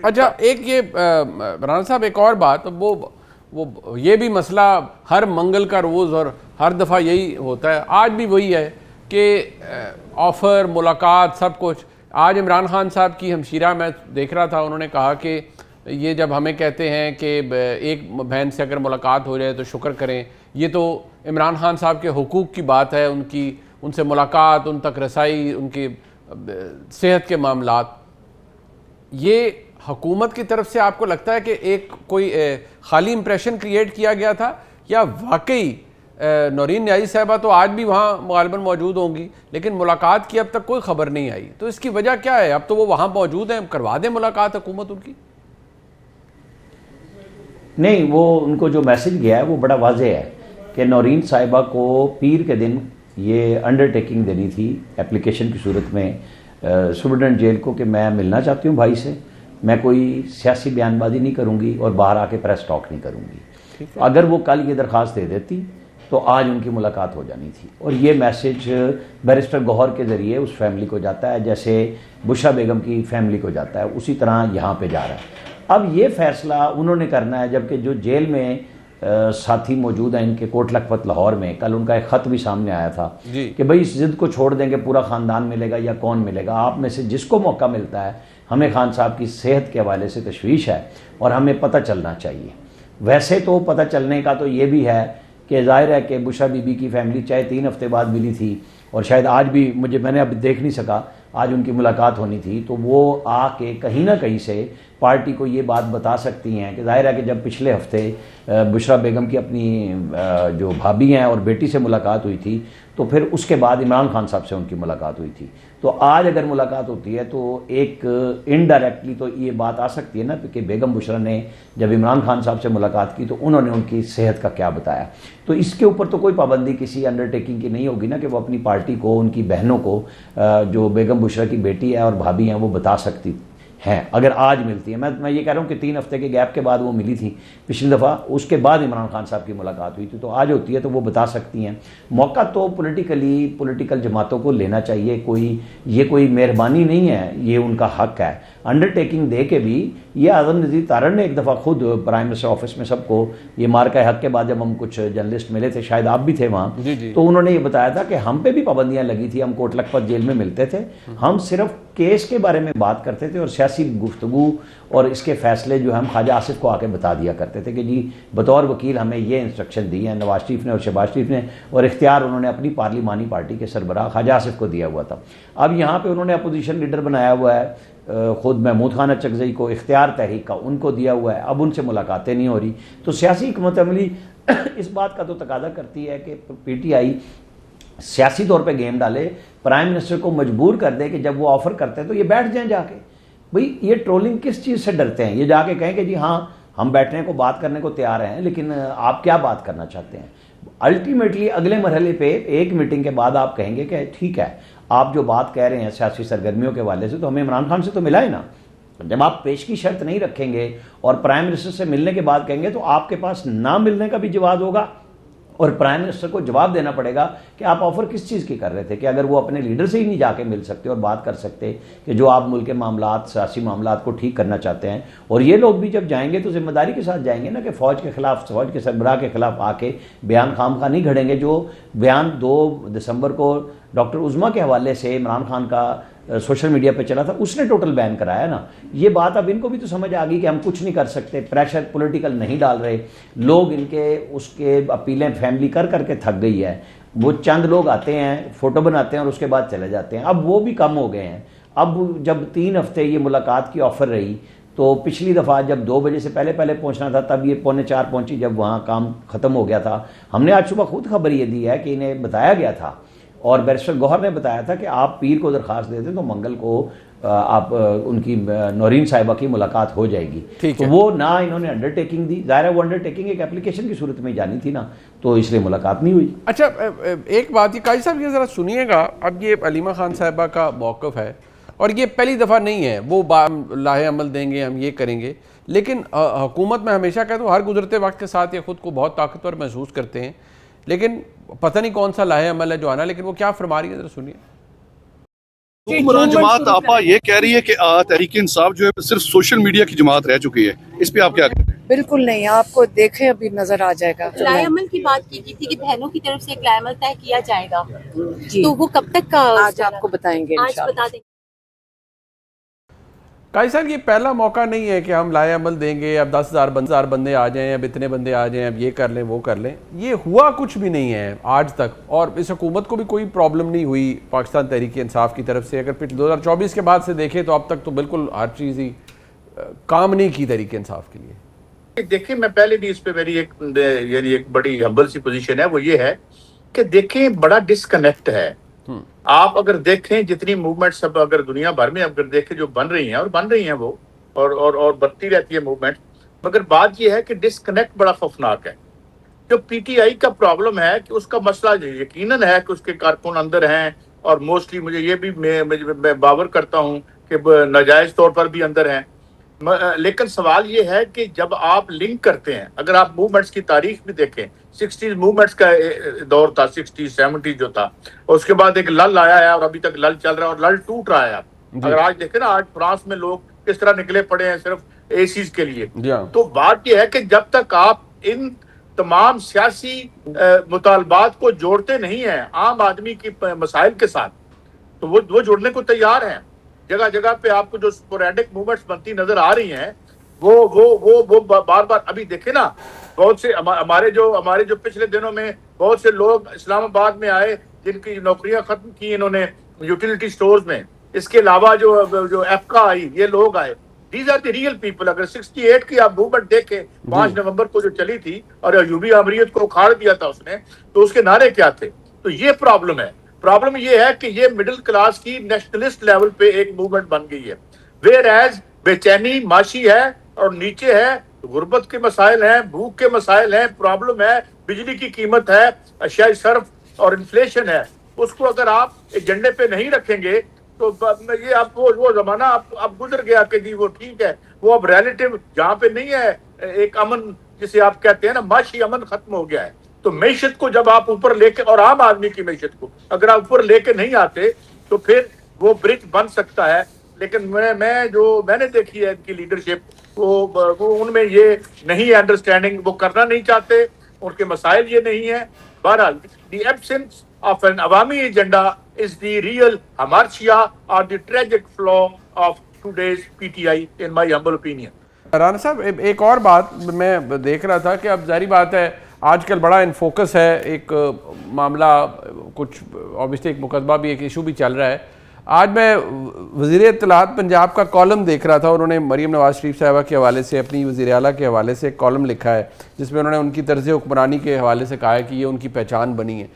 اچھا ایک یہ رانا صاحب ایک اور بات، وہ یہ بھی مسئلہ ہر منگل کا روز اور ہر دفعہ یہی ہوتا ہے، آج بھی وہی ہے کہ آفر ملاقات سب کچھ. آج عمران خان صاحب کی ہمشیرہ میں دیکھ رہا تھا، انہوں نے کہا کہ یہ جب ہمیں کہتے ہیں کہ ایک بہن سے اگر ملاقات ہو جائے تو شکر کریں، یہ تو عمران خان صاحب کے حقوق کی بات ہے، ان سے ملاقات، ان تک رسائی، ان کی صحت کے معاملات. یہ حکومت کی طرف سے آپ کو لگتا ہے کہ ایک کوئی خالی امپریشن کریٹ کیا گیا تھا، یا واقعی نورین نیازی صاحبہ تو آج بھی وہاں غالباً موجود ہوں گی لیکن ملاقات کی اب تک کوئی خبر نہیں آئی؟ تو اس کی وجہ کیا ہے؟ اب تو وہ وہاں موجود ہیں، کروا دیں ملاقات حکومت ان کی. نہیں، وہ ان کو جو میسج گیا ہے وہ بڑا واضح ہے کہ نورین صاحبہ کو پیر کے دن یہ انڈرٹیکنگ دینی تھی اپلیکیشن کی صورت میں سپرنٹینڈنٹ جیل کو کہ میں ملنا چاہتی ہوں بھائی سے، میں کوئی سیاسی بیان بازی نہیں کروں گی اور باہر آ کے پریس ٹاک نہیں کروں گی. اگر وہ کل یہ درخواست دے دیتی تو آج ان کی ملاقات ہو جانی تھی. اور یہ میسج بیرسٹر گوہر کے ذریعے اس فیملی کو جاتا ہے جیسے بشرا بیگم کی فیملی کو جاتا ہے، اسی طرح یہاں پہ جا رہا ہے. اب یہ فیصلہ انہوں نے کرنا ہے، جبکہ جو جیل میں ساتھی موجود ہیں ان کے کوٹ لکھپت لاہور میں، کل ان کا ایک خط بھی سامنے آیا تھا کہ بھئی اس ضد کو چھوڑ دیں گے، پورا خاندان ملے گا یا کون ملے گا، آپ میں سے جس کو موقع ملتا ہے. ہمیں خان صاحب کی صحت کے حوالے سے تشویش ہے اور ہمیں پتہ چلنا چاہیے. ویسے تو پتہ چلنے کا تو یہ بھی ہے کہ ظاہر ہے کہ بشرا بی بی کی فیملی چاہے 3 ہفتے بعد ملی تھی اور شاید آج بھی میں نے اب دیکھ نہیں سکا، آج ان کی ملاقات ہونی تھی، تو وہ آ کے کہیں نہ کہیں سے پارٹی کو یہ بات بتا سکتی ہیں کہ ظاہر ہے کہ جب پچھلے ہفتے بشرا بیگم کی اپنی جو بھابھی ہیں اور بیٹی سے ملاقات ہوئی تھی تو پھر اس کے بعد عمران خان صاحب سے ان کی ملاقات ہوئی تھی. تو آج اگر ملاقات ہوتی ہے تو ایک انڈائریکٹلی تو یہ بات آ سکتی ہے نا کہ بیگم بشرا نے جب عمران خان صاحب سے ملاقات کی تو انہوں نے ان کی صحت کا کیا بتایا. تو اس کے اوپر تو کوئی پابندی کسی انڈرٹیکنگ کی نہیں ہوگی نا کہ وہ اپنی پارٹی کو، ان کی بہنوں کو، جو بیگم بشرا کی بیٹی ہے اور بھابھی ہیں، وہ بتا سکتی ہیں اگر آج ملتی ہے. میں یہ کہہ رہا ہوں کہ 3 ہفتے کے گیپ کے بعد وہ ملی تھی پچھلی دفعہ، اس کے بعد عمران خان صاحب کی ملاقات ہوئی تھی، تو آج ہوتی ہے تو وہ بتا سکتی ہیں. موقع تو پولیٹیکل جماعتوں کو لینا چاہیے، یہ کوئی مہربانی نہیں ہے، یہ ان کا حق ہے. انڈرٹیکنگ دے کے بھی یہ اعظم نذیر تارڑ نے ایک دفعہ خود پرائم منسٹر آفس میں سب کو، یہ مارکہ حق کے بعد جب ہم کچھ جرنلسٹ ملے تھے، شاید آپ بھی تھے وہاں، تو انہوں نے یہ بتایا تھا کہ ہم پہ بھی پابندیاں لگی تھی، ہم کوٹ لکھپت جیل میں ملتے تھے، ہم صرف کیس کے بارے میں بات کرتے تھے اور سیاسی گفتگو اور اس کے فیصلے جو ہم خواجہ آصف کو آ کے بتا دیا کرتے تھے کہ جی بطور وکیل ہمیں یہ انسٹرکشن دی ہیں نواز شریف نے اور شہباز شریف نے، اور اختیار انہوں نے اپنی پارلیمانی پارٹی کے سربراہ خواجہ آصف کو دیا ہوا تھا. اب یہاں پہ انہوں نے اپوزیشن لیڈر بنایا ہوا ہے خود محمود خان اچکزئی کو، اختیار تحریک کا ان کو دیا ہوا ہے، اب ان سے ملاقاتیں نہیں ہو رہی. تو سیاسی حکمت عملی اس بات کا تو تقاضا کرتی ہے کہ پی ٹی آئی سیاسی طور پہ گیم ڈالے، پرائم منسٹر کو مجبور کر دے کہ جب وہ آفر کرتے ہیں تو یہ بیٹھ جائیں جا کے. بھئی یہ ٹرولنگ کس چیز سے ڈرتے ہیں؟ یہ جا کے کہیں کہ جی ہاں ہم بیٹھنے کو بات کرنے کو تیار ہیں لیکن آپ کیا بات کرنا چاہتے ہیں. الٹیمیٹلی اگلے مرحلے پہ ایک میٹنگ کے بعد آپ کہیں گے کہ ٹھیک ہے آپ جو بات کہہ رہے ہیں سیاسی سرگرمیوں کے حوالے سے تو ہمیں عمران خان سے تو ملا ہے نا. جب آپ پیش کی شرط نہیں رکھیں گے اور پرائم منسٹر سے ملنے کے بعد کہیں گے تو آپ کے پاس نہ ملنے کا بھی جواز ہوگا اور پرائم منسٹر کو جواب دینا پڑے گا کہ آپ آفر کس چیز کی کر رہے تھے. کہ اگر وہ اپنے لیڈر سے ہی نہیں جا کے مل سکتے اور بات کر سکتے کہ جو آپ ملک کے معاملات، سیاسی معاملات کو ٹھیک کرنا چاہتے ہیں، اور یہ لوگ بھی جب جائیں گے تو ذمہ داری کے ساتھ جائیں گے نا کہ فوج کے خلاف، فوج کے سربراہ کے خلاف آ کے بیان خام خواہ نہیں گھڑیں گے. جو بیان 2 دسمبر کو ڈاکٹر عظمیٰ کے حوالے سے عمران خان کا سوشل میڈیا پہ چلا تھا، اس نے ٹوٹل بین کرایا نا. یہ بات اب ان کو بھی تو سمجھ آ گئی کہ ہم کچھ نہیں کر سکتے، پریشر پولیٹیکل نہیں ڈال رہے. لوگ ان کے اس کے اپیلیں فیملی کر کر کے تھک گئی ہے. وہ چند لوگ آتے ہیں، فوٹو بناتے ہیں اور اس کے بعد چلے جاتے ہیں. اب وہ بھی کم ہو گئے ہیں. اب جب 3 ہفتے یہ ملاقات کی آفر رہی تو پچھلی دفعہ جب 2 بجے سے پہلے پہنچنا تھا تب یہ 3:45 پہنچی جب وہاں کام ختم ہو گیا تھا. ہم نے آج صبح خود خبر یہ دی ہے کہ انہیں بتایا گیا تھا اور بیرسٹر گوہر نے بتایا تھا کہ آپ پیر کو درخواست دے دیں تو منگل کو آپ ان کی نورین صاحبہ کی ملاقات ہو جائے گی. تو وہ نہ انہوں نے انڈرٹیکنگ دی، ظاہر ہے وہ انڈرٹیکنگ ایک اپلیکیشن کی صورت میں جانی تھی نا، تو اس لیے ملاقات نہیں ہوئی. اچھا ایک بات یہ قاضی صاحب یہ ذرا سنیے گا، اب یہ علیمہ خان صاحبہ کا موقف ہے اور یہ پہلی دفعہ نہیں ہے، وہ لاہے عمل دیں گے، ہم یہ کریں گے، لیکن حکومت میں ہمیشہ کہتا ہوں ہر گزرتے وقت کے ساتھ یہ خود کو بہت طاقتور محسوس کرتے ہیں، لیکن پتہ نہیں کون سا لاہے عمل ہے جو آنا، لیکن وہ کیا فرما رہی ہے ذرا سنیے. حکمران جماعت آپا یہ کہہ رہی ہے کہ تحریک انصاف جو ہے صرف سوشل میڈیا کی جماعت رہ چکی ہے، اس پہ آپ کیا کہتے ہیں؟ بالکل نہیں، آپ کو دیکھیں ابھی نظر آ جائے گا. لائے عمل کی بات کی تھی کہ بہنوں کی طرف سے ایک لائے عمل طے کیا جائے گا، جی تو وہ کب تک کا آج آپ کو بتائیں گے آج انشاءاللہ. بتا دیں. قاضی صاحب یہ پہلا موقع نہیں ہے کہ ہم لائے عمل دیں گے، اب 10,000 بندے آ جائیں، اب اتنے بندے آ جائیں، اب یہ کر لیں وہ کر لیں. یہ ہوا کچھ بھی نہیں ہے آج تک، اور اس حکومت کو بھی کوئی پرابلم نہیں ہوئی پاکستان تحریک انصاف کی طرف سے. اگر پھر 2024 کے بعد سے دیکھیں تو اب تک تو بالکل ہر چیز ہی کام نہیں کی تحریک انصاف کے لیے. دیکھیں میں پہلے بھی اس پہ میری ایک بڑی ہمبل سی پوزیشن ہے، وہ یہ ہے کہ دیکھیں بڑا ڈسکنیکٹ ہے. آپ اگر دیکھیں جتنی موومنٹس اب اگر دنیا بھر میں اگر دیکھیں جو بن رہی ہیں اور بن رہی ہیں وہ اور بڑھتی رہتی ہے موومنٹ، مگر بات یہ ہے کہ ڈسکنیکٹ بڑا خوفناک ہے. جو پی ٹی آئی کا پرابلم ہے کہ اس کا مسئلہ یقیناً ہے کہ اس کے کارکن اندر ہیں، اور موسٹلی مجھے یہ بھی میں باور کرتا ہوں کہ ناجائز طور پر بھی اندر ہیں. لیکن سوال یہ ہے کہ جب آپ لنک کرتے ہیں، اگر آپ موومنٹس کی تاریخ بھی دیکھیں، 60s موومنٹس کا دور تھا، 60s 70s جو تھا، اور اس کے بعد ایک لل آیا ہے اور ابھی تک لل چل رہا ہے اور لل ٹوٹ رہا ہے. اگر آج دیکھیں نا، آج فرانس میں لوگ کس طرح نکلے پڑے ہیں صرف اے سیز کے لیے. تو بات یہ ہے کہ جب تک آپ ان تمام سیاسی مطالبات کو جوڑتے نہیں ہیں عام آدمی کی مسائل کے ساتھ، تو وہ جوڑنے کو تیار ہیں. جگہ جگہ پہ آپ کو جو سپوریڈک موومنٹس بنتی نظر آ رہی ہیں، وہ بار بار ابھی دیکھیں نا، بہت سے ہمارے جو پچھلے دنوں میں بہت سے لوگ اسلام آباد میں آئے جن کی نوکریاں ختم کی انہوں نے یوٹیلیٹی سٹورز میں. اس کے علاوہ جو ایفکا آئی، یہ لوگ آئے. These are the real people. اگر 68 کی آپ موومنٹ دیکھیں 5 نومبر کو جو چلی تھی اور ایوبی آمریت کو اکھاڑ دیا تھا اس نے، تو اس کے نعرے کیا تھے؟ تو یہ پرابلم ہے. پرابلم یہ ہے کہ یہ مڈل کلاس کی نیشنلسٹ لیول پہ ایک موومنٹ بن گئی ہے، ویئر ایز بے چینی معاشی ہے اور نیچے ہے غربت کے مسائل ہیں، بھوک کے مسائل ہیں، پرابلم ہے بجلی کی قیمت ہے، اشیاء صرف اور انفلیشن ہے. اس کو اگر آپ ایجنڈے پہ نہیں رکھیں گے تو یہ اب وہ زمانہ اب گزر گیا کہ جی وہ ٹھیک ہے. وہ اب ریلیٹیو جہاں پہ نہیں ہے ایک امن جسے آپ کہتے ہیں نا، معاشی امن ختم ہو گیا ہے. تو معیشت کو جب آپ اوپر لے کے، اور عام آدمی کی معیشت کو اگر آپ اوپر لے کے نہیں آتے تو پھر وہ برج بن سکتا ہے. لیکن میں نے دیکھی ہے ان کی لیڈرشپ، وہ ان میں یہ نہیں ہے انڈرسٹینڈنگ، وہ کرنا نہیں چاہتے، ان کے مسائل یہ نہیں ہیں. بہرحال دی ایبسنس آف این عوامی agenda is the real hamartia اور the tragic flaw of today's P T I in my humble opinion. Rana صاحب ایک اور بات میں دیکھ رہا تھا کہ اب ظاہری بات ہے آج کل بڑا ان فوکس ہے ایک معاملہ، کچھ اوبیسلی ایک مقدمہ بھی، ایک ایشو بھی چل رہا ہے. آج میں وزیر اطلاعات پنجاب کا کالم دیکھ رہا تھا، انہوں نے مریم نواز شریف صاحبہ کے حوالے سے، اپنی وزیر اعلیٰ کے حوالے سے ایک کالم لکھا ہے جس میں انہوں نے ان کی طرز حکمرانی کے حوالے سے کہا ہے کہ یہ ان کی پہچان بنی ہے.